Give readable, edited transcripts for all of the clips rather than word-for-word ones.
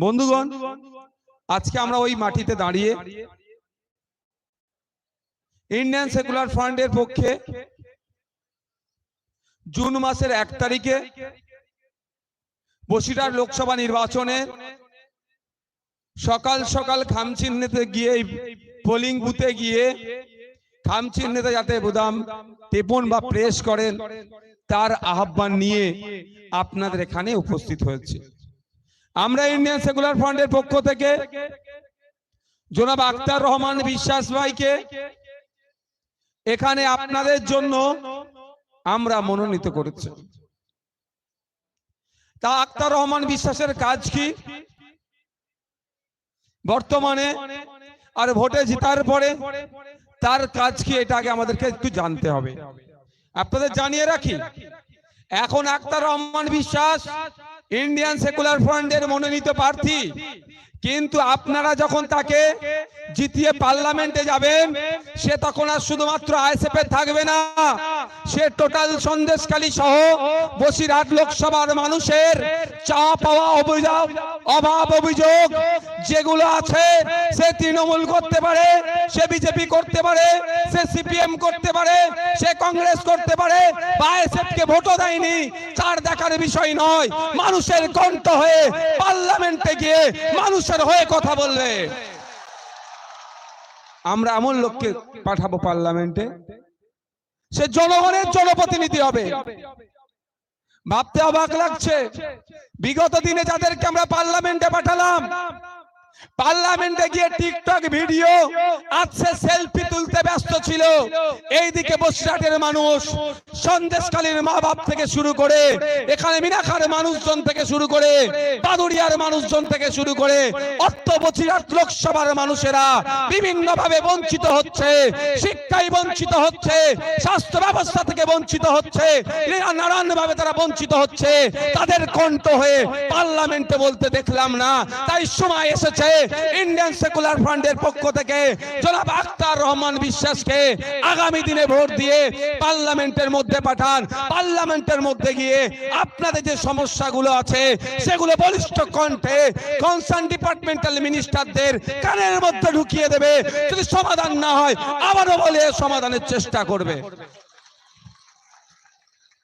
বন্ধুগণ, আজকে আমরা ওই মাটিতে দাঁড়িয়ে ইন্ডিয়ান সেকুলার ফ্রন্টের পক্ষে জুন মাসের 1 তারিখে বসিরহাট লোকসভা নির্বাচনে সকাল সকাল খামচিহ্নিতে গিয়ে পোলিং বুথে গিয়ে খামচিহ্নিতে যাতে বোতাম টেপন বা প্রেস করেন তার আহ্বান নিয়ে আপনাদের এখানে উপস্থিত হয়েছে। আমরা ইন্ডিয়ান সেকুলার ফ্রন্টের পক্ষ থেকে জনাব আখতার রহমান বিশ্বাস ভাইকে এখানে আপনাদের জন্য আমরা মনোনীত করেছি। তা আখতার রহমান বিশ্বাসের কাজ কি বর্তমানে আর ভোটে জেতার পরে তার কাজ কি, এটা আগে আমাদেরকে একটু জানতে হবে। আপনাদের জানিয়ে রাখি, এখন আখতার রহমান বিশ্বাস ইন্ডিয়ান সেকুলার ফ্রন্টের মনোনীত প্রার্থী, কিন্তু আপনারা যখন তাকে জিতিয়ে পার্লামেন্টে যাবেন সে তখন আর শুধুমাত্র আইএসএফ এ থাকবে না, সে টোটাল সন্দেশখালী সহ বসিরহাট লোকসভার মানুষের চা পাওয়া অভাব অভিযোগ যেগুলো আছে সে তৃণমূল করতে পারে, সে বিজেপি করতে পারে, সে সিপিএম করতে পারে, সে কংগ্রেস করতে পারে, বা আইএসএফ কে ভোটও দেয়নি তার দেখার বিষয় নয়, মানুষের কণ্ঠ হয়ে পার্লামেন্টে গিয়ে মানুষের হয়ে কথা বলবে। আমরা এমন লোককে পাঠাবো পার্লামেন্টে, সে জনগণের জনপ্রতিনিধি হবে। ভাবতে অবাক লাগছে, বিগত দিনে যাদেরকে আমরা পার্লামেন্টে পাঠালাম, পার্লামেন্টে গিয়ে টিকটক ভিডিও আছে সেলফি তুলতে ব্যস্ত ছিল। এইদিকে বসিরহাটের মানুষ, সন্দেশখালীর মা বাপ থেকে শুরু করে, এখানে মিনাখার মানুষজন থেকে শুরু করে, বাদুড়িয়ার মানুষজন থেকে শুরু করে বসিরহাট লোকসভার মানুষেরা বিভিন্ন ভাবে বঞ্চিত হচ্ছে। শিক্ষায় বঞ্চিত হচ্ছে, স্বাস্থ্য ব্যবস্থা থেকে বঞ্চিত হচ্ছে, নানান ভাবে তারা বঞ্চিত হচ্ছে। তাদের কণ্ঠ হয়ে পার্লামেন্টে বলতে দেখলাম না। তাই সময় এসেছে ইন্ডিয়ান সেকুলার ফ্রন্টের পক্ষ থেকে জনাব আখতার রহমান বিশ্বাসকে আগামী দিনে ভোট দিয়ে পার্লামেন্টের মধ্যে পাঠান। পার্লামেন্টের মধ্যে গিয়ে আপনাদের যে সমস্যাগুলো আছে সেগুলো বলিষ্ঠ কণ্ঠে কনসার্ন ডিপার্টমেন্টাল মিনিস্টারদের কানের মধ্যে ঢুকিয়ে দেবে। যদি সমাধান না হয় আবারও বলে সমাধানের চেষ্টা করবে।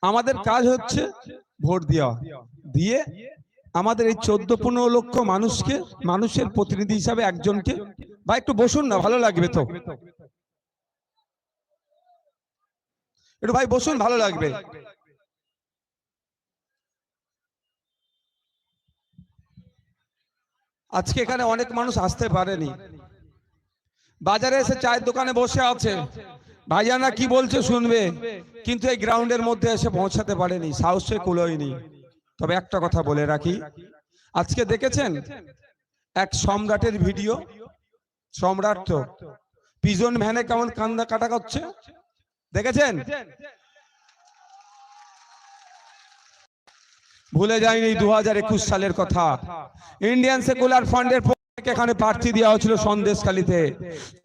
আমাদের কাজ হচ্ছে ভোট দেওয়া, দিয়ে আমাদের এই 14-15 লক্ষ মানুষকে, মানুষের প্রতিনিধি হিসাবে একজনকে, বা একটু বসুন না, ভালো লাগবে তো, একটু ভাই বসুন, ভালো লাগবে। আজকে এখানে অনেক মানুষ আসতে পারেনি, বাজারে এসে চায়ের দোকানে বসে আছে, ভাইজানা কি বলছে শুনবে, কিন্তু এই গ্রাউন্ডের মধ্যে এসে পৌঁছাতে পারেনি, সাহসে কুলোয়নি। তবে একটা কথা বলে রাখি, আজকে দেখেছেন এক সম্রাটের ভিডিও, সম্রাট তো পিজন ভ্যানে কেমন কান্না কাটা করছে, দেখেছেন? ভুলে যায়নি 2021 সালের কথা। ইন্ডিয়ান সেকুলার ফ্রন্টের এখানে প্রার্থী দেওয়া হয়েছিল সন্দেশখালীতে,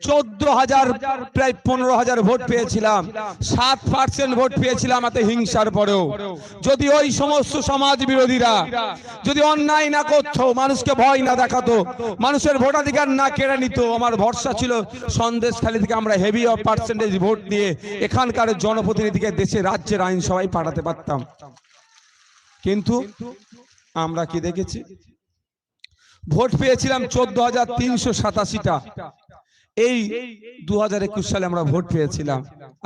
14,000 প্রায় 15,000 ভোট পেয়েছিলাম, 7% ভোট পেয়েছিলাম এত হিংসার পরেও। যদি ওই সমস্ত সমাজ বিরোধীরা যদি অন্যায় না করতো, মানুষকে ভয় না দেখাতো, মানুষের ভোটাধিকার না কেড়ে নিত, আমার ভরসা ছিল সন্দেশখালী থেকে আমরা হেভি পার্সেন্টেজ ভোট নিয়ে এখানকার জনপ্রতিনিধিকে দেশে রাজ্যের আইনসভায় পাঠাতে পারতাম। কিন্তু আমরা কি দেখেছি, ভোট পেয়েছিলাম 14,387টা। এই 2021 সালে আমরা ভোট পেয়েছিলাম।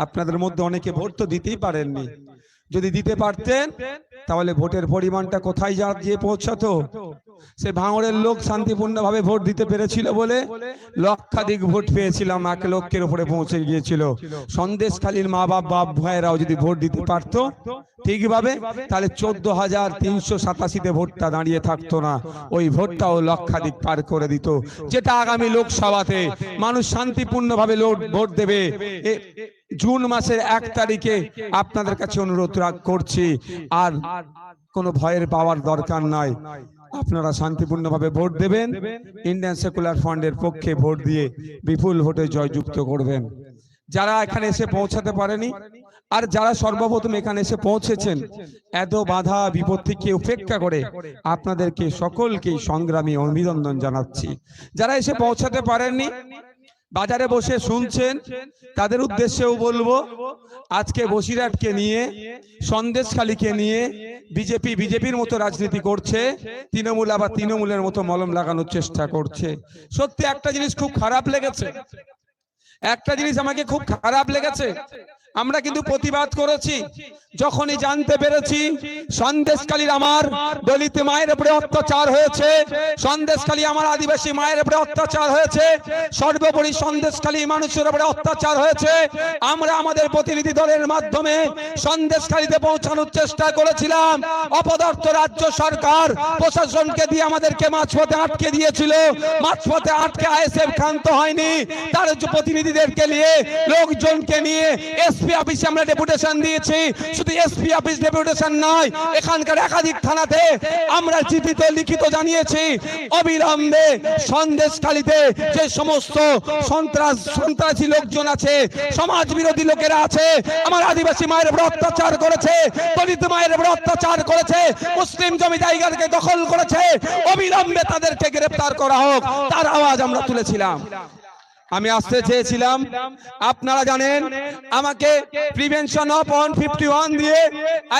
আপনাদের মধ্যে অনেকে ভোট তো দিতেই পারেননি। যদি দিতে পারতেন তাহলে ভোটের পরিমাণটা কোথায় গিয়ে পৌঁছাতো। সে ভাঙড়ের লোক শান্তিপূর্ণভাবে ভোট দিতে পেরেছিল বলে লক্ষাধিক ভোট পেয়েছিলাম, 1 লক্ষের উপরে পৌঁছে গিয়েছিল। সন্দেশখালীর মা বাপ ভাইয়েরাও যদি ভোট দিতে পারতো ঠিকভাবে, তাহলে 14,387তে ভোটটা দাঁড়িয়ে থাকতো না, ওই ভোটটাও লক্ষাধিক পার করে দিত। যেটা আগামী লোকসভাতে মানুষ শান্তিপূর্ণভাবে ভোট দেবে। জুন মাসের 1 তারিখে আপনাদের কাছে অনুরোধ করছি, আর কোনো ভয়ের পাওয়ার দরকার নাই। আপনারা শান্তিপূর্ণভাবে ভোট দেবেন, ইন্ডিয়ান সেকুলার ফ্রন্টের পক্ষে ভোট দিয়ে বিপুল ভোটে জয়যুক্ত করবেন। যারা এখানে এসে পৌঁছাতে পারেনি, আর যারা সর্বপ্রথম এখানে এসে পৌঁছেছেন, এত বাধা বিপত্তিকে উপেক্ষা করে আপনাদেরকে সকলকে সংগ্রামী অভিনন্দন জানাচ্ছি। যারা এসে পৌঁছাতে পারেননি, বাজারে বসে শুনছেন, তাদের উদ্দেশ্যেও বলবো, আজকে বসিরহাটকে নিয়ে, সন্দেশখালীকে নিয়ে বিজেপির মতো রাজনীতি করছে, তৃণমূল আবার তৃণমূলের মতো মলম লাগানোর চেষ্টা করছে। সত্যি একটা জিনিস খুব খারাপ লেগেছে, একটা জিনিস আমাকে খুব খারাপ লেগেছে। আমরা কিন্তু প্রতিবাদ করেছি, যখনই জানতে পেরেছি সন্দেশখালীর আমার দলিত মায়ের উপরে অত্যাচার হয়েছে, সন্দেশখালী আমার আদিবাসী মায়ের উপরে অত্যাচার হয়েছে, সর্বোপরি সন্দেশখালী মানুষের উপরে অত্যাচার হয়েছে, আমরা আমাদের প্রতিনিধি দলের মাধ্যমে সন্দেশখালীতে পৌঁছানোর চেষ্টা করেছিলাম। অপদার্থ রাজ্য সরকার প্রশাসনকে দিয়ে আমাদেরকে মাঝপথে আটকে দিয়েছিল। মাঝপথে আটকে আইএসএফ ক্ষান্ত হয়নি, তার প্রতিনিধিদেরকে নিয়ে, লোকজনকে নিয়ে এসপি অফিসে আমরা ডেপুটেশন দিয়েছি। শুধু এসপি অফিস ডেপুটেশন নয়, এখানকার একাধিক থানাতে আমরা চিঠিতে লিখিত জানিয়েছি অবিলম্বে সন্দেশখালীতে যে সমস্ত সন্ত্রাসী লোকজন আছে, সমাজ বিরোধী লোকেরা আছে, আমার আদিবাসী মায়ের উপর অত্যাচার করেছে, দলিত মায়ের উপর অত্যাচার করেছে, মুসলিম জমি জায়গাকে দখল করেছে, অবিলম্বে তাদেরকে গ্রেফতার করা হোক, তার আওয়াজ আমরা তুলেছিলাম। আমি আসতে চেয়েছিলাম, আপনারা জানেন আমাকে প্রিভেনশন অফ 151 দিয়ে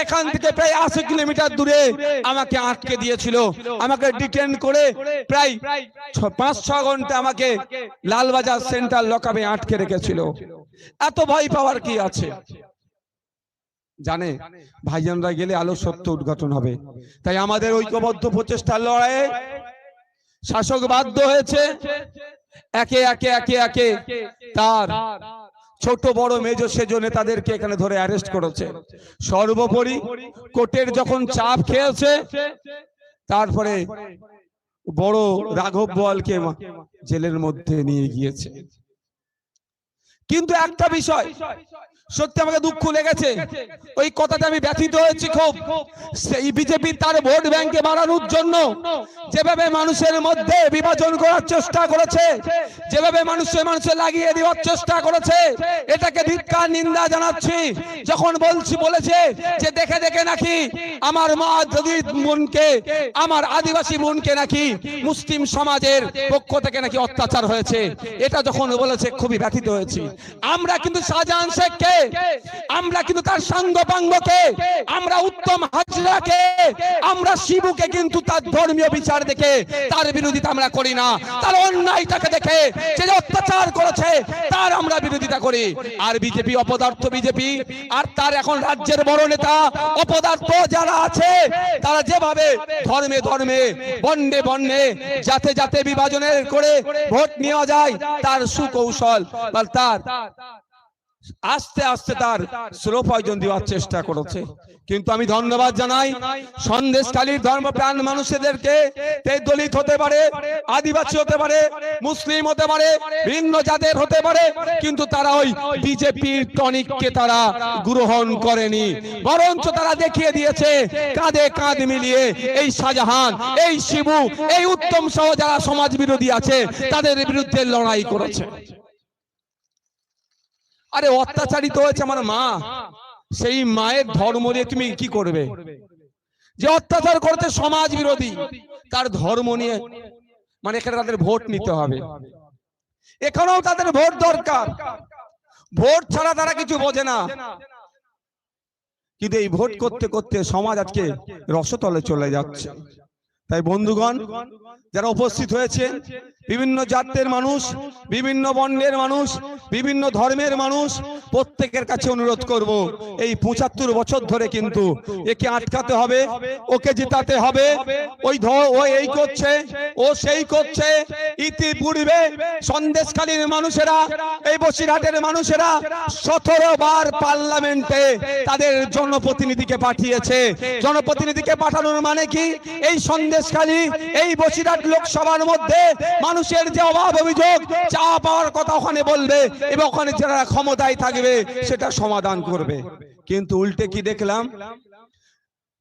এখান থেকে প্রায় 80 কিলোমিটার দূরে আমাকে আটকে দিয়েছিল। আমাকে ডিটেন করে প্রায় 5-6 ঘন্টা আমাকে লালবাজার সেন্ট্রাল লকআপে আটকে রেখেছিল। এত ভয় পাওয়ার কি আছে? জানে ভাইজানরা গেলে আলো সত্য উদ্ঘাটন হবে। তাই আমাদের ঐক্যবদ্ধ প্রচেষ্টার লড়াইয়ে শাসক বাধ্য হয়েছে একে একে একে একে তার ছোট বড় মেজর সেজো নেতাদেরকে এখানে ধরে অ্যারেস্ট করেছে। সর্বোপরি কোর্টের যখন চাপ খেয়েছে, তারপরে বড় রাঘব বোয়ালকে জেলের মধ্যে নিয়ে গিয়েছে। কিন্তু একটা বিষয় সত্যি আমাকে দুঃখ লেগেছে, ওই কথাটা আমি ব্যথিত হয়েছি খুব। সেই বিজেপি তার ভোট ব্যাংকে বাড়ানোর জন্য যেভাবে মানুষের মধ্যে বিভাজন করার চেষ্টা করেছে, যেভাবে মানুষে লাগিয়ে দেওয়ার চেষ্টা করেছে, এটাকে ধিক্কার নিন্দা জানাচ্ছি। যখন বলেছে যে দেখে দেখে নাকি আমার মা যদি বোনকে, আমার আদিবাসী বোনকে নাকি মুসলিম সমাজের পক্ষ থেকে নাকি অত্যাচার হয়েছে, এটা যখন বলেছে খুবই ব্যথিত হয়েছি। আমরা কিন্তু শাহজাহান শেখকে, আমরা কিন্তু তার সাঙ্গপাঙ্গকে, আমরা উত্তম হাজরাকে, আমরা শিবুকে কিন্তু তার ধর্মীয় বিচার দেখে তার বিরোধিতা আমরা করি না। তার অন্যায়টাকে দেখে যে অত্যাচার করেছে তার আমরা বিরোধিতা করি। আর বিজেপি অপদার্থ বিজেপি, আর তার এখন রাজ্যের বড় নেতা অপদার্থ যারা আছে, তারা যেভাবে ধর্মে ধর্মে, বর্ণে বর্ণে, জাতে জাতে বিভাজনের করে ভোট নেওয়া যায়, তার সুকৌশল বা তার আস্তে আস্তে তার স্লো পয়জন দেওয়ার চেষ্টা করেছে। কিন্তু আমি ধন্যবাদ জানাই সন্দেশখালীর ধর্মপ্রাণ মানুষদেরকে, দলিত হতে পারে, আদিবাসী হতে পারে, মুসলিম হতে পারে, ভিন্ন জাতের হতে পারে, কিন্তু তারা ওই বিজেপির টনিককে তারা গ্রহণ করেনি, বরঞ্চ তারা দেখিয়ে দিয়েছে কাঁধে কাঁধ মিলিয়ে এই শাহজাহান, এই শিবু, এই উত্তম সহ যারা সমাজ বিরোধী আছে তাদের বিরুদ্ধে লড়াই করেছে। আরে অত্যাচারিত হয়েছে আমার মা, সেই মায়ের ধর্ম নিয়ে তুমি কি করবে? যে অত্যাচার করতে সমাজ বিরোধী, তার ধর্ম নিয়ে মানে এখানে তাদের ভোট নিতে হবে, এখানেও তাদের ভোট দরকার। ভোট ছাড়া তারা কিছু বোঝে না। কিন্তু এই ভোট করতে করতে সমাজ আজকে রসতলে চলে যাচ্ছে। তাই বন্ধুগণ যারা উপস্থিত হয়েছে, বিভিন্ন জাতের মানুষ, বিভিন্ন বর্ণের মানুষ, বিভিন্ন ধর্মের মানুষ, প্রত্যেকের কাছে অনুরোধ করব, এই ৭৫ বছর ধরে কিন্তু একে আটকাতে হবে, ওকে জিতাতে হবে। ও এই করছে, ও সেই করছে। ইতিপূর্বে সন্দেশখালীর মানুষেরা, এই বসিরহাটের মানুষেরা ১৭ বার পার্লামেন্টে তাদের জনপ্রতিনিধিকে পাঠিয়েছে। জনপ্রতিনিধিকে পাঠানোর মানে কি? এই সন্দেশখালী, এই বসিরহাট লোকসভার মধ্যে মানুষের যে অভাব অভিযোগ চা পাওয়ার কথা ওখানে বলবে এবং ওখানে যারা ক্ষমতায় থাকবে সেটা সমাধান করবে। কিন্তু উল্টে কি দেখলাম?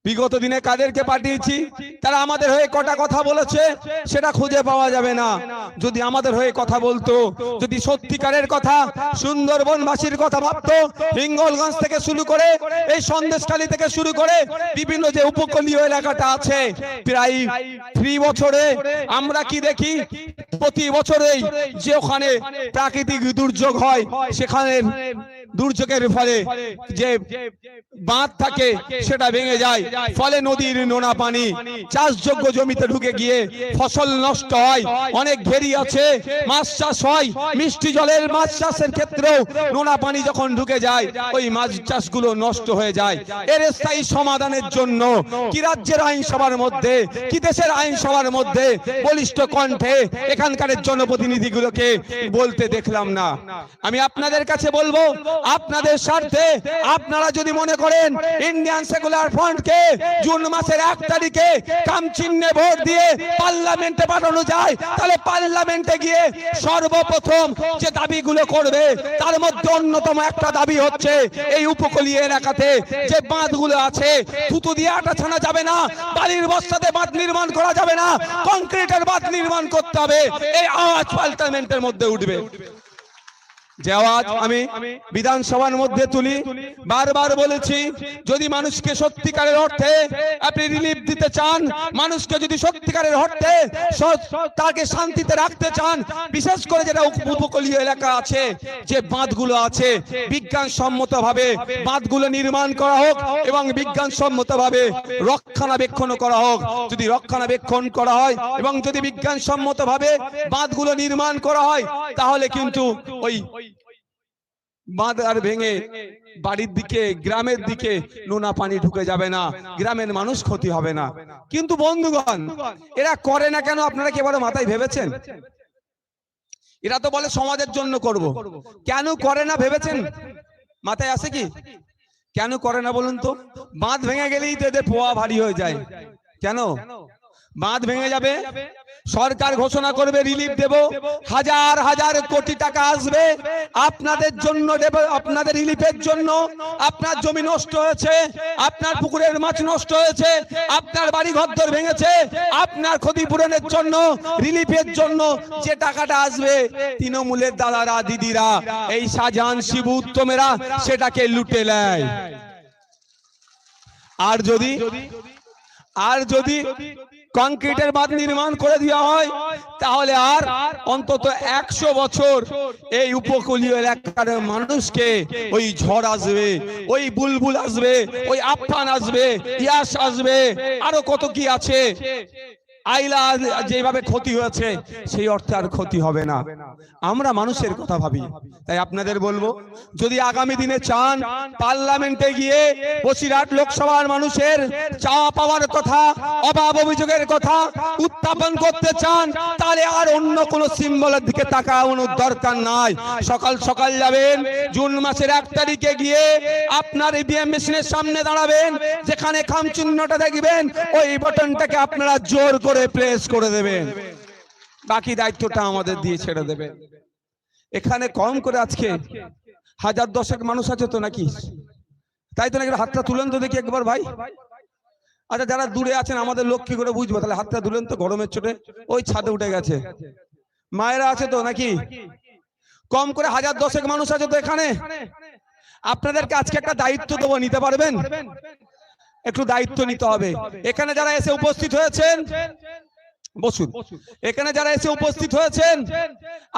বিগত দিনে কাদেরকে পাঠিয়েছি, তারা আমাদের হয়ে কটা কথা বলেছে সেটা খুঁজে পাওয়া যাবে না। যদি আমাদের হয়ে কথা বলতো, যদি সত্যিকারের কথা সুন্দরবনবাসীর কথা ভাবতো, হিঙ্গলগঞ্জ থেকে শুরু করে এই সন্দেশখালী থেকে শুরু করে বিভিন্ন যে উপকূলীয় এলাকাটা আছে, প্রায় 3 বছরে আমরা কি দেখি, প্রতি বছরেই যে ওখানে প্রাকৃতিক দুর্যোগ হয়, সেখানে দুর্যোগের ফলে যে বাঁধ থাকে সেটা ভেঙে যায়, ফলে নদীর নোনা পানি চাষযোগ্য জমিতে ঢুকে গিয়ে ফসল নষ্ট হয়। অনেক ঘেরি আছে, মাছ চাষ হয়, মিষ্টি জলের মাছ চাষের ক্ষেত্রেও নোনা পানি যখন ঢুকে যায় ওই মাছ চাষগুলো নষ্ট হয়ে যায়। এর স্থায়ী সমাধানের জন্য কি রাজ্যের আইনসভার মধ্যে, কি দেশের আইনসভার মধ্যে বলিষ্ঠ কণ্ঠে এখানকার জনপ্রতিনিধিগুলোকে বলতে দেখলাম না। আমি আপনাদের কাছে বলবো, আপনাদের স্বার্থে আপনারা যদি মনে করেন ইন্ডিয়ান সেকুলার ফ্রন্টকে জুন মাসের 1 তারিখে কামচিহ্নে ভোট দিয়ে পার্লামেন্টে পাঠানো যায়, তাহলে পার্লামেন্টে গিয়ে সর্বপ্রথম যে দাবিগুলো করবে তার মধ্যে অন্যতম একটা দাবি হচ্ছে এই উপকূলীয় এলাকাতে যে বাঁধগুলো আছে থুতু দিয়ে আটা ছানা যাবে না, বালির বস্তাতে বাঁধ নির্মাণ করা যাবে না, কংক্রিটের বাঁধ নির্মাণ করতে হবে। এই আওয়াজ পার্লামেন্টের মধ্যে উঠবে। যে আওয়াজ আমি বিধানসভার মধ্যে তুলি, বারবার বলেছি, যদি মানুষকে সত্যিকারের অর্থে আপনি রিলিফ দিতে চান, মানুষকে যদি সত্যিকারের অর্থে তাকে শান্তিতে রাখতে চান, বিশেষ করে যেটা উপকূলীয় এলাকা আছে, যে বাঁধগুলো আছে, বিজ্ঞানসম্মতভাবে বাঁধগুলো নির্মাণ করা হোক এবং বিজ্ঞানসম্মতভাবে রক্ষণাবেক্ষণ করা হোক। যদি রক্ষণাবেক্ষণ করা হয় এবং যদি বিজ্ঞানসম্মতভাবে বাঁধগুলো নির্মাণ করা হয়, তাহলে কিন্তু ওই বাঁধ আর ভেঙে বাড়ির দিকে, গ্রামের দিকে নোনা পানি ঢুকে যাবে না, গ্রামের মানুষ ক্ষতি হবে না। কিন্তু বন্ধুগণ, এরা করে না কেন আপনারা কি এবারে মাথায় ভেবেছেন? এরা তো বলে সমাজের জন্য করব, কেন করে না ভেবেছেন? মাথায় আসে কি কেন করে না বলুন তো? বাঁধ ভেঙে গেলেই তো এদের পোয়া ভারী হয়ে যায়। কেন? বাঁধ ভেঙে যাবে, সরকার ঘোষণা করবে রিলিফ দেব, হাজার হাজার কোটি টাকা আসবে আপনাদের জন্য, দেব আপনাদের রিলিফের জন্য। আপনার জমি নষ্ট হয়েছে, আপনার পুকুরের মাছ নষ্ট হয়েছে, আপনার বাড়ি ঘরদোর ভেঙেছে, আপনার ক্ষতিপূরণের জন্য, রিলিফের জন্য যে টাকাটা আসবে, তৃণমূলের দাদারা দিদিরা, এই শাহজাহান শিবু উত্তমেরা সেটাকে লুটে নেয়। আর যদি কংক্রিটের বাঁধ নির্মাণ করে দেওয়া হয়, তাহলে আর অন্তত 100 বছর এই উপকূলীয় এলাকার মানুষকে ওই ঝড় আসবে, ওই বুলবুল আসবে, ওই আফফান আসবে, ইয়াস আসবে, আরো কত কি আছে, আইলা যেভাবে ক্ষতি হয়েছে সেই অর্থে আর ক্ষতি হবে না। আমরা মানুষের কথা ভাবি। তাই আপনাদের বলবো, যদি আগামী দিনে চান পার্লামেন্টে গিয়ে বসিরহাট লোকসভার মানুষের চাওয়া পাওয়ার কথা, অভাব অভিযোগের কথা উত্থাপন করতে চান, তাহলে আর অন্য কোনো সিম্বলের দিকে তাকানোর দরকার নাই। সকাল সকাল যাবেন, জুন মাসের 1 তারিখে গিয়ে আপনার ইভিএম মেশিনের সামনে দাঁড়াবেন, যেখানে খামচিহ্নটা দেখবেন ওই বাটনটাকে আপনারা জোর করে প্রেস করে দেবেন, বাকি দায়িত্বটা আমাদের দিয়ে ছেড়ে দেবেন। এখানে কম করে আজকে 1000-10 মানুষ আছে তো নাকি? তাই তো নাকি? হাতটা তুলেন তো দেখি একবার ভাই। আচ্ছা, যারা দূরে আছেন আমাদের লোক কি করে বুঝবো? তাহলে হাতটা তুলেন তো, গরমের চোটে ওই ছাদে উঠে গেছে। মায়েরা আছে তো নাকি? কম করে 1000-10 মানুষ আছে তো এখানে। আপনাদেরকে আজকে একটা দায়িত্ব দেবো, নিতে পারবেন? একটু দায়িত্ব নিতে হবে। এখানে যারা এসে উপস্থিত হয়েছেন, বসুন। এখানে যারা এসে উপস্থিত হয়েছেন,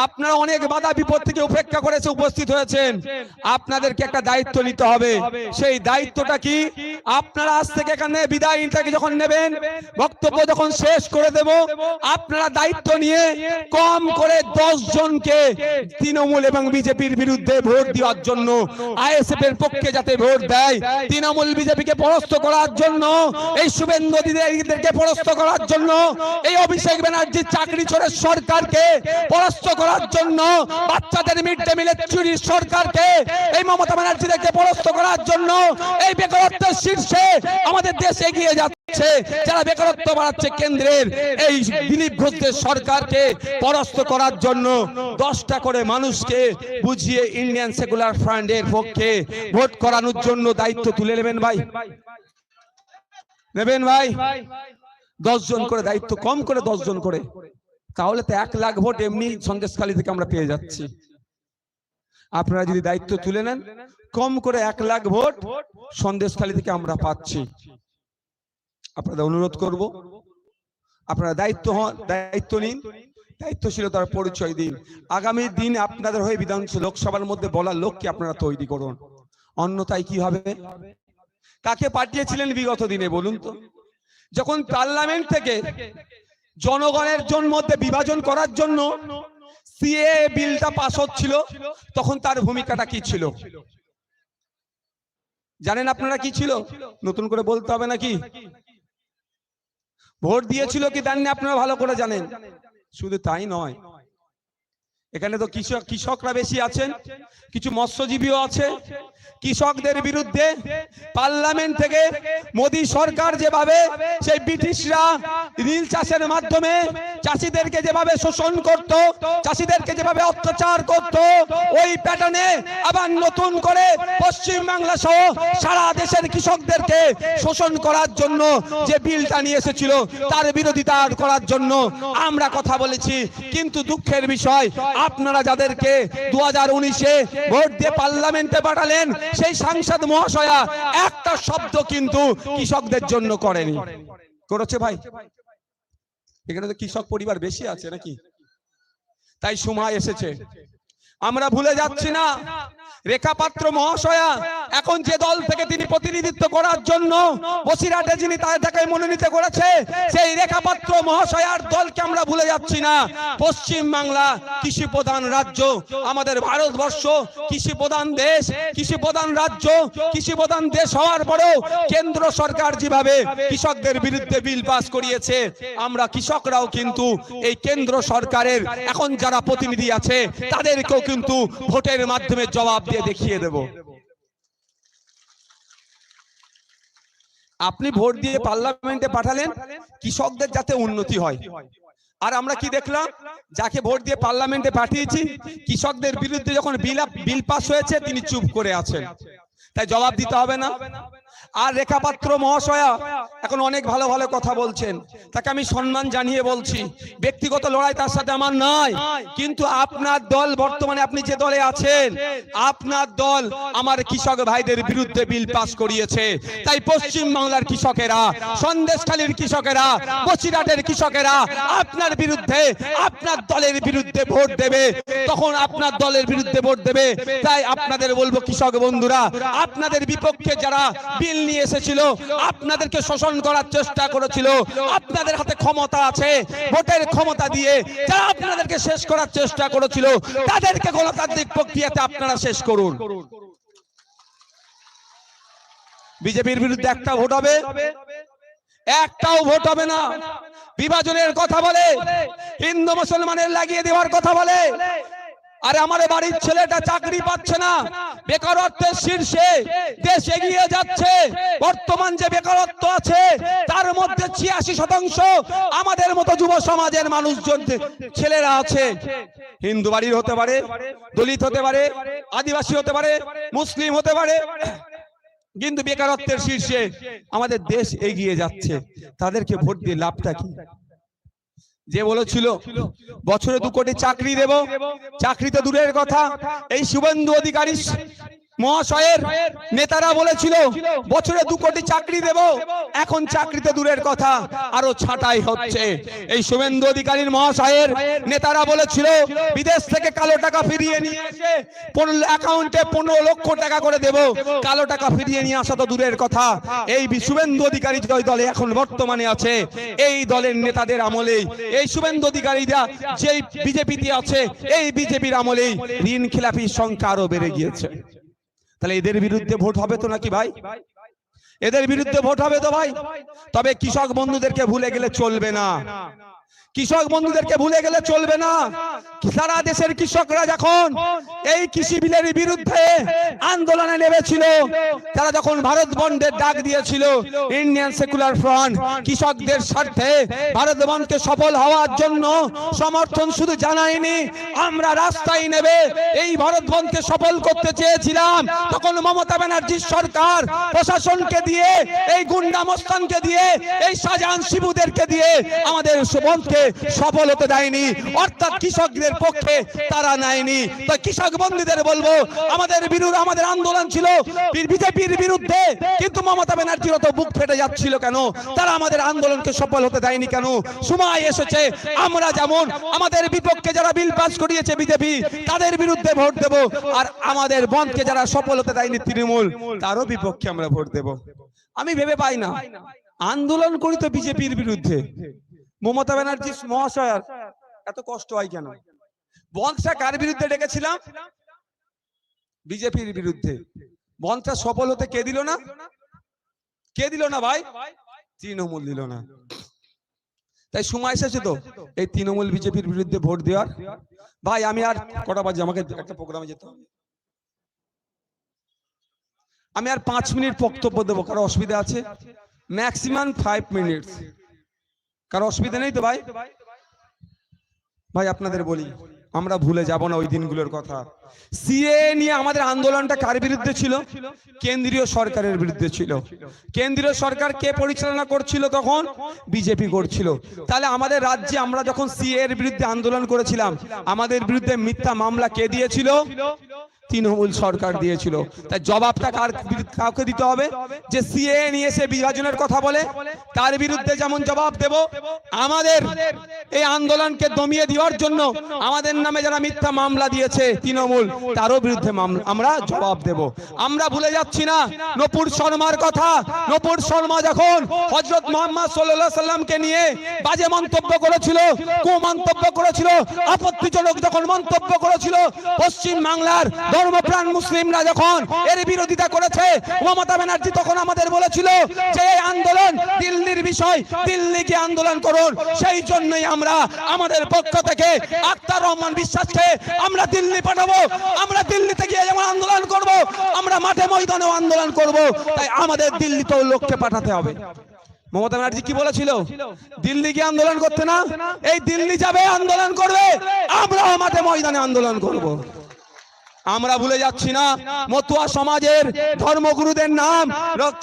আপনারা অনেক বাধা বিপদ থেকে উপেক্ষা করে এসে উপস্থিত হয়েছেন, আপনাদেরকে একটা দায়িত্ব নিতে হবে। সেই দায়িত্বটা কি? আপনারা আজ থেকে এখানে বিদায়টাকে যখন নেবেন, বক্তব্য যখন শেষ করে দেব, আপনারা দায়িত্ব নিয়ে কম করে 10 জনকে তৃণমূল এবং বিজেপির বিরুদ্ধে ভোট দেওয়ার জন্য, আইএসএফ এর পক্ষে যাতে ভোট দেয়, তৃণমূল বিজেপিকে পরাস্ত করার জন্য, এই শুভেন্দু অধিকারীদেরকে পরাস্ত করার জন্য, এই অভিষেক ব্যানার্জির চাকরি চোরের সরকারকে পরাস্ত করার জন্য, বাচ্চাদের মিড ডে মিলের চুরির সরকারকে, এই মমতা ব্যানার্জিদেরকে পরাস্ত করার জন্য, এই বেকারত্বের শীর্ষে আমাদের দেশ এগিয়ে যাচ্ছে, যারা বেকারত্ব বাড়াচ্ছে কেন্দ্রের এই দিলীপ ঘোষের সরকারকে পরাস্ত করার জন্য 10টা করে মানুষকে বুঝিয়ে ইন্ডিয়ান সেকুলার ফ্রন্টের পক্ষে ভোট করানোর জন্য দায়িত্ব তুলে নেবেন ভাই। নেবেন ভাই? 10 জন করে দায়িত্ব, কম করে 10 জন করে, তাহলে তো 1 লাখ ভোট এমনি সন্দেশখালী থেকে আমরা পেয়ে যাচ্ছি। আপনারা যদি দায়িত্ব তুলে নেন, কম করে 1 লাখ ভোট সন্দেশখালী থেকে আমরা পাচ্ছি। আপনাদের অনুরোধ করব, আপনারা দায়িত্ব হন, দায়িত্ব নিন, দায়িত্বশীলতার পরিচয় দিন। আগামী দিন আপনাদের হয়ে বিধানসভা লোকসভার মধ্যে বলার লোককে আপনারা তৈরি করুন। অন্যথায় কি হবে? কাকে পাঠিয়েছিলেন বিগত দিনে বলুন তো? যখন পার্লামেন্ট থেকে জনগণের মধ্যে বিভাজন করার জন্য সিএ বিলটা পাস হচ্ছিল, তখন তার ভূমিকাটা কি ছিল জানেন আপনারা? কি ছিল? নতুন করে বলতে হবে নাকি? ভোট দিয়েছিল কি দেননি আপনারা ভালো করে জানেন। শুধু তাই নয়, এখানে তো কৃষকরা বেশি আছেন, কিছু মৎস্যজীবীও আছে। কৃষকদের বিরুদ্ধে পার্লামেন্ট থেকে মোদী সরকার যেভাবে সেই ব্রিটিশরা নীল চাষের মাধ্যমে চাষিদেরকে যেভাবে শোষণ করত, চাষিদেরকে যেভাবে অত্যাচার করত, ওই প্যাটার্নে আবার নতুন করে পশ্চিম বাংলা সহ সারা দেশের কৃষকদেরকে শোষণ করার জন্য যে বিলটা নিয়ে এসেছিল, তার বিরোধিতা করার জন্য আমরা কথা বলেছি। কিন্তু দুঃখের বিষয়, আপনারা যাদেরকে 2019-এ ভোট দিয়ে পার্লামেন্টে পাঠালেন, সেই সাংসদ মহাশয়া একটা শব্দ কিন্তু কৃষকদের জন্য করেনি। করেছে ভাই? এখানে তো কৃষক পরিবার বেশি আছে নাকি? তাই সময় এসেছে, আমরা ভুলে যাচ্ছি না। রেখা পাত্র মহাশয়া এখন যে দল থেকে তিনি প্রতিনিধিত্ব করার জন্য বসিরহাটে যিনি তাকে মনোনীত করেছে, সেই রেখা পাত্র মহাশয়ার দলকে আমরা ভুলে যাচ্ছি না। পশ্চিম বাংলা কৃষি প্রধান রাজ্য, আমাদের ভারতবর্ষ কৃষি প্রধান দেশ, কৃষি প্রধান রাজ্য, কৃষি প্রধান দেশ হওয়ার পরেও কেন্দ্র সরকার যেভাবে কৃষকদের বিরুদ্ধে বিল পাস করিয়েছে, আমরা কৃষকরাও কিন্তু এই কেন্দ্র সরকারের এখন যারা প্রতিনিধি আছে তাদেরকেও কিন্তু ভোটের মাধ্যমে জবাব দিয়ে দেখিয়ে দেব। আপনি ভোট দিয়ে পার্লামেন্টে পাঠালেন কৃষকদের যাতে উন্নতি হয়, আর আমরা কি দেখলাম? যাকে ভোট দিয়ে পার্লামেন্টে পাঠিয়েছি, কৃষকদের বিরুদ্ধে যখন বিল পাস হয়েছে তিনি চুপ করে আছেন। তাই জবাব দিতে হবে না? আর রেখা পাত্র মহাশয়া এখন অনেক ভালো ভালো কথা বলছেন, তাকে আমি সম্মান জানিয়ে বলছি। ব্যক্তিগত লড়াই তার সাথে আমার নাই, কিন্তু আপনার দল বর্তমানে আপনি যে দলে আছেন, আপনার দল আমার কৃষক ভাইদের বিরুদ্ধে বিল পাস করিয়েছে। তাই পশ্চিম বাংলার কৃষকেরা, সন্দেশখালীর কৃষকেরা, বসিরহাটের কৃষকেরা আপনার বিরুদ্ধে, আপনার দলের বিরুদ্ধে ভোট দেবে, তখন আপনার দলের বিরুদ্ধে ভোট দেবে। তাই আপনাদের বলবো কৃষক বন্ধুরা, আপনাদের বিপক্ষে যারা বিল নিয়ে এসেছিল, আপনাদেরকে শোষণ করার চেষ্টা করেছিল, আপনাদের হাতে ক্ষমতা আছে, ভোটের ক্ষমতা দিয়ে যারা আপনাদেরকে শেষ করার চেষ্টা করেছিল, তাদেরকে গণতান্ত্রিক প্রক্রিয়াতে আপনারা শেষ করুন। বিজেপির বিরুদ্ধে একটা ভোট হবে? একটাও ভোট হবে না। বিভাজনের কথা বলে, হিন্দু মুসলমানের লাগিয়ে দেওয়ার কথা বলে। আরে আমার বাড়ির ছেলেটা চাকরি পাচ্ছে না, বেকারত্বের শীর্ষে দেশ এগিয়ে যাচ্ছে। বর্তমান যে বেকারত্ব আছে তার মধ্যে 86% আমাদের মতো যুব সমাজের মানুষজন, ছেলেরা আছে। হিন্দু বাড়ির হতে পারে, দলিত হতে পারে, আদিবাসী হতে পারে, মুসলিম হতে পারে, কিন্তু বেকারত্বের শীর্ষে আমাদের দেশ এগিয়ে যাচ্ছে। তাদেরকে ভোট দিয়ে লাভটা কি? যে বলেছিল বছরে 2 কোটি চাকরি দেব, চাকরি তো দূরের কথা, এই শুভেন্দু অধিকারী মহাশয়ের নেতারা বলেছিল বছরে 2 কোটি চাকরি দেব, এখন চাকরিতে দূরের কথা আরো ছাঁটাই হচ্ছে। এই শুভেন্দু অধিকারীর মহাশয়ের নেতারা বলেছিল বিদেশ থেকে কালো টাকা ফিরিয়ে নিয়ে এসে অ্যাকাউন্টে 15 লক্ষ টাকা করে দেব, কালো টাকা ফিরিয়ে নিয়ে আসা তো দূরের কথা। এই শুভেন্দু অধিকারী যে দলে এখন বর্তমানে আছে, এই দলের নেতাদের আমলেই, এই শুভেন্দু অধিকারীরা যেই বিজেপিতে আছে, এই বিজেপির আমলেই ঋণ খেলাপির সংখ্যা আরো বেড়ে গিয়েছে। তাহলে এদের বিরুদ্ধে ভোট হবে তো নাকি ভাই? এদের বিরুদ্ধে ভোট হবে তো ভাই? তবে কৃষক বন্ধুদেরকে ভুলে গেলে চলবে না। কৃষক বন্ধুদেরকে ভুলে গেলে চলবে না। সারা দেশের কৃষকরা যখন এই কৃষি বিলের বিরুদ্ধে আন্দোলনে নেমেছিল, তারা যখন ভারত বন্ধের ডাক দিয়েছিল, ইন্ডিয়ান সেকুলার ফ্রন্ট কৃষকদের স্বার্থে ভারত বন্ধকে সফল হওয়ার জন্য সমর্থন শুধু জানায়নি, আমরা রাস্তায় নেবে এই ভারত বন্ধকে সফল করতে চেয়েছিলাম। তখন মমতা ব্যানার্জির সরকার প্রশাসনকে দিয়ে, এই গুন্ডা মস্তানকে দিয়ে, এই শাহজাহান শিবুদেরকে দিয়ে আমাদের বন্ধকে সফল হতে দেয়নি, অর্থাৎ কৃষকদের পক্ষে তারা নেয়নি। তো কৃষক বন্ধুদের বলবো, আমাদের বিরুদ্ধে আমাদের আন্দোলন ছিল বিজেপির বিরুদ্ধে, কিন্তু মমতা ব্যানার্জির তো বুক ফেটে যাচ্ছিল কেন? তারা আমাদের আন্দোলনকে সফল হতে দেয়নি কেন? সময় এসেছে আমরা যেমন আমাদের বিপক্ষে যারা বিল পাস করিয়েছে বিজেপি, তাদের বিরুদ্ধে ভোট দেব, আর আমাদের বন্ধকে যারা সফল হতে দেয়নি তৃণমূল, তারও বিপক্ষে আমরা ভোট দেব। আমি ভেবে পাই না, আন্দোলন করি তো বিজেপির বিরুদ্ধে, মমতা ব্যানার্জি মহাশয়ের এত কষ্ট হয় কেন? বন্ধটা কার বিরুদ্ধে ডেকেছিলাম? বিজেপির বিরুদ্ধে। বন্ধটা সফল হতে কে দিল না? কে দিল না ভাই? তৃণমূল দিল না। তাই সময় এসেছে তো এই তৃণমূল বিজেপির বিরুদ্ধে ভোট দেওয়ার। ভাই আমি আর কটা বাজে, আমাকে একটা প্রোগ্রামে যেতে হবে, আমি আর 5 মিনিট বক্তব্য দেবো, কারো অসুবিধা আছে? ম্যাক্সিমাম 5 মিনিট, কারো অসুবিধা নেই তো ভাই? ভাই আপনাদের বলি, আমরা ভুলে যাব না ওই দিনগুলোর কথা। সিএ নিয়ে আমাদের আন্দোলনটা কার বিরুদ্ধে ছিল? কেন্দ্রীয় সরকারের বিরুদ্ধে ছিল। কেন্দ্রীয় সরকার কে পরিচালনা করছিল তখন? বিজেপি করছিল। তাহলে আমাদের রাজ্যে আমরা যখন সিএ এর বিরুদ্ধে আন্দোলন করেছিলাম, আমাদের বিরুদ্ধে মিথ্যা মামলা কে দিয়েছিল? তৃণমূল সরকার দিয়েছিল। তাই জবাবটা কাউকে দিতে হবে। যে সিএ নিয়ে এসে বিভাজনের কথা বলে, তার বিরুদ্ধে যেমন জবাব দেব, আমাদের এই আন্দোলনকে দমিয়ে দেওয়ার জন্য আমাদের নামে যারা মিথ্যা মামলা দিয়েছে তৃণমূল, তারও বিরুদ্ধে আমরা জবাব দেব। আমরা ভুলে যাচ্ছি না নূপুর শর্মার কথা। নূপুর শর্মা যখন হযরত মুহাম্মদ সাল্লাল্লাহু আলাইহি সাল্লামকে নিয়ে বাজে মন্তব্য করেছিল, কুমন্তব্য করেছিল, আপত্তিজনক যখন মন্তব্য করেছিল, পশ্চিম বাংলার ধর্মপ্রাণ মুসলিমরা যখন এর বিরোধিতা করেছে, মমতা ব্যানার্জি তখন আমাদের বলেছিল যে এই আন্দোলন দিল্লির বিষয়, দিল্লিকে আন্দোলন করুন। সেই জন্যই আমরা আমাদের পক্ষ থেকে আক্তার রহমান বিশ্বাসকে আমরা দিল্লি পাঠাবো। আমরা দিল্লিতে গিয়ে যেমন আন্দোলন করব, আমরা মাঠে ময়দানেও আন্দোলন করব। তাই আমাদের দিল্লিতেও লোককে পাঠাতে হবে। মমতা ব্যানার্জি কি বলেছিল? দিল্লি গিয়ে আন্দোলন করতে না, এই দিল্লি যাবে আন্দোলন করবে, আমরাও মাঠে ময়দানে আন্দোলন করব। আমরা ভুলে যাচ্ছি না মতুয়া সমাজের ধর্মগুরুদের নাম,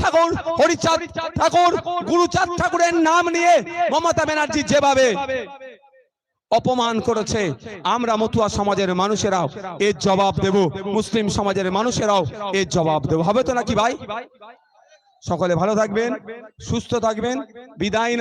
ঠাকুর হরিচাঁদ ঠাকুর, গুরুচাঁদ ঠাকুরের নাম নিয়ে মমতা ব্যানার্জি যেভাবে অপমান করেছে, আমরা মতুয়া সমাজের মানুষেরাও এর জবাব দেব, মুসলিম সমাজের মানুষেরাও এর জবাব দেব। হবে তো নাকি ভাই? সকলে ভালো থাকবেন, সুস্থ থাকবেন, বিদায় না।